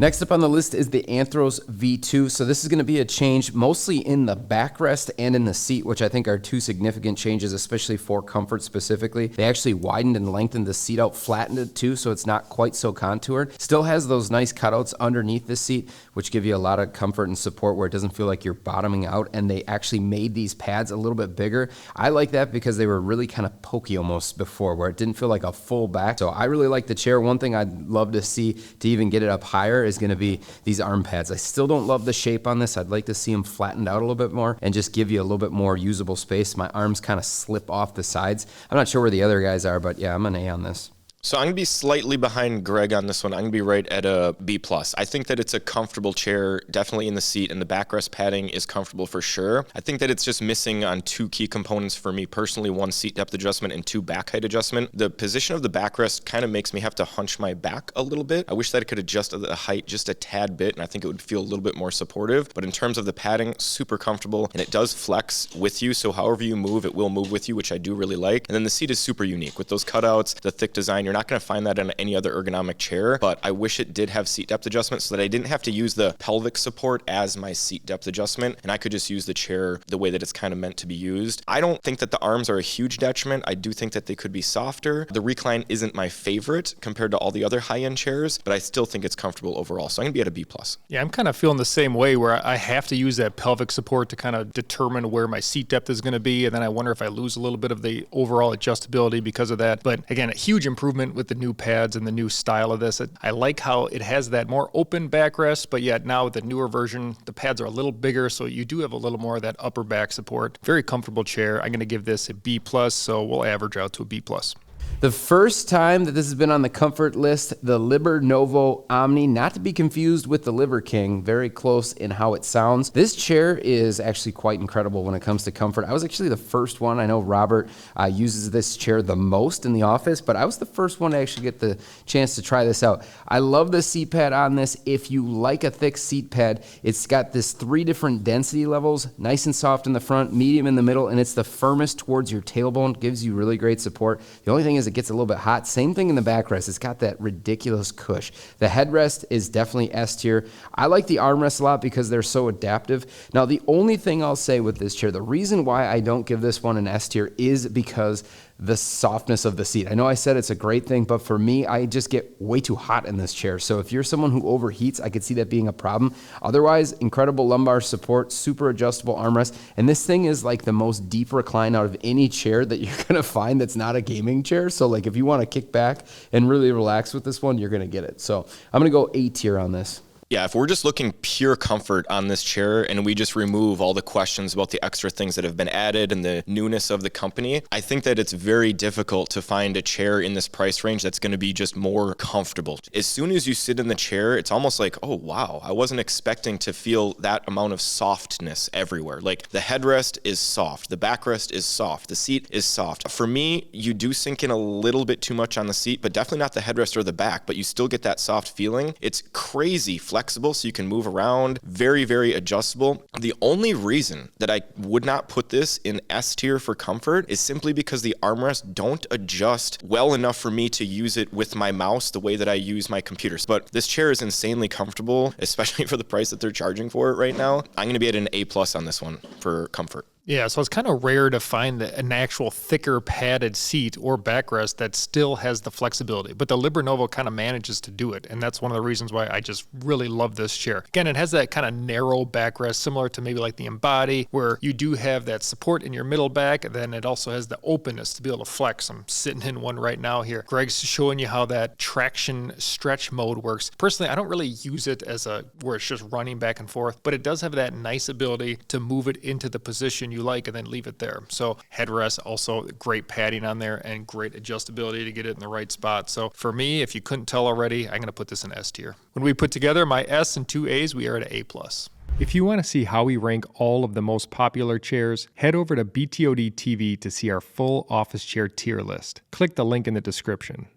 Next up on the list is the Anthros V2. So this is going to be a change mostly in the backrest and in the seat, which I think are two significant changes, especially for comfort specifically. They actually widened and lengthened the seat out, flattened it too, so it's not quite so contoured. Still has those nice cutouts underneath the seat, which give you a lot of comfort and support where it doesn't feel like you're bottoming out, and they actually made these pads a little bit bigger. I like that because they were really kind of pokey almost before, where it didn't feel like a full back. So I really like the chair. One thing I'd love to see to even get it up higher is going to be these arm pads. I still don't love the shape on this. I'd like to see them flattened out a little bit more and just give you a little bit more usable space. My arms kind of slip off the sides. I'm not sure where the other guys are, but yeah, I'm an A on this. So I'm going to be slightly behind Greg on this one. I'm going to be right at a B+. I think that it's a comfortable chair, definitely in the seat, and the backrest padding is comfortable for sure. I think that it's just missing on two key components for me personally, one seat depth adjustment and two back height adjustment. The position of the backrest kind of makes me have to hunch my back a little bit. I wish that I could adjust the height just a tad bit, and I think it would feel a little bit more supportive. But in terms of the padding, super comfortable, and it does flex with you, so however you move, it will move with you, which I do really like. And then the seat is super unique. With those cutouts, the thick design, you're not going to find that on any other ergonomic chair, but I wish it did have seat depth adjustment so that I didn't have to use the pelvic support as my seat depth adjustment, and I could just use the chair the way that it's kind of meant to be used. I don't think that the arms are a huge detriment. I do think that they could be softer. The recline isn't my favorite compared to all the other high-end chairs, but I still think it's comfortable overall, so I'm gonna be at a B+. Yeah, I'm kind of feeling the same way where I have to use that pelvic support to kind of determine where my seat depth is gonna be, and then I wonder if I lose a little bit of the overall adjustability because of that. But again, a huge improvement with the new pads and the new style of this. I like how it has that more open backrest, but yet now with the newer version, the pads are a little bigger, so you do have a little more of that upper back support. Very comfortable chair. I'm going to give this a B+, so we'll average out to a B+. The first time that this has been on the comfort list, the Libernovo Omni, not to be confused with the Liver King, very close in how it sounds. This chair is actually quite incredible when it comes to comfort. I was actually the first one. I know Robert uses this chair the most in the office, but I was the first one to actually get the chance to try this out. I love the seat pad on this. If you like a thick seat pad, it's got this 3 different density levels, nice and soft in the front, medium in the middle, and it's the firmest towards your tailbone. Gives you really great support. The only thing is it gets a little bit hot. Same thing in the backrest. It's got that ridiculous cush. The headrest is definitely S tier. I like the armrests a lot because they're so adaptive. Now, the only thing I'll say with this chair, the reason why I don't give this one an S tier is because the softness of the seat. I know I said it's a great thing, but for me, I just get way too hot in this chair. So if you're someone who overheats, I could see that being a problem. Otherwise, incredible lumbar support, super adjustable armrest. And this thing is like the most deep recline out of any chair that you're gonna find that's not a gaming chair. So like if you wanna kick back and really relax with this one, you're gonna get it. So I'm gonna go A tier on this. Yeah, if we're just looking pure comfort on this chair and we just remove all the questions about the extra things that have been added and the newness of the company, I think that it's very difficult to find a chair in this price range that's going to be just more comfortable. As soon as you sit in the chair, it's almost like, oh wow, I wasn't expecting to feel that amount of softness everywhere. Like the headrest is soft, the backrest is soft, the seat is soft. For me, you do sink in a little bit too much on the seat, but definitely not the headrest or the back, but you still get that soft feeling. It's crazy flexible, so you can move around, very, very adjustable. The only reason that I would not put this in S tier for comfort is simply because the armrests don't adjust well enough for me to use it with my mouse the way that I use my computers. But this chair is insanely comfortable, especially for the price that they're charging for it right now. I'm going to be at an A+ on this one for comfort. Yeah, so it's kind of rare to find an actual thicker padded seat or backrest that still has the flexibility, but the Libernovo kind of manages to do it, and that's one of the reasons why I just really love this chair. Again, it has that kind of narrow backrest, similar to maybe like the Embody, where you do have that support in your middle back, and then it also has the openness to be able to flex. I'm sitting in one right now here. Greg's showing you how that traction stretch mode works. Personally, I don't really use it as where it's just running back and forth, but it does have that nice ability to move it into the position you like and then leave it there. So headrest, also great padding on there and great adjustability to get it in the right spot. So for me, if you couldn't tell already, I'm going to put this in S tier. When we put together my S and 2 A's, we are at an A+. If you want to see how we rank all of the most popular chairs, head over to BTODtv to see our full office chair tier list. Click the link in the description.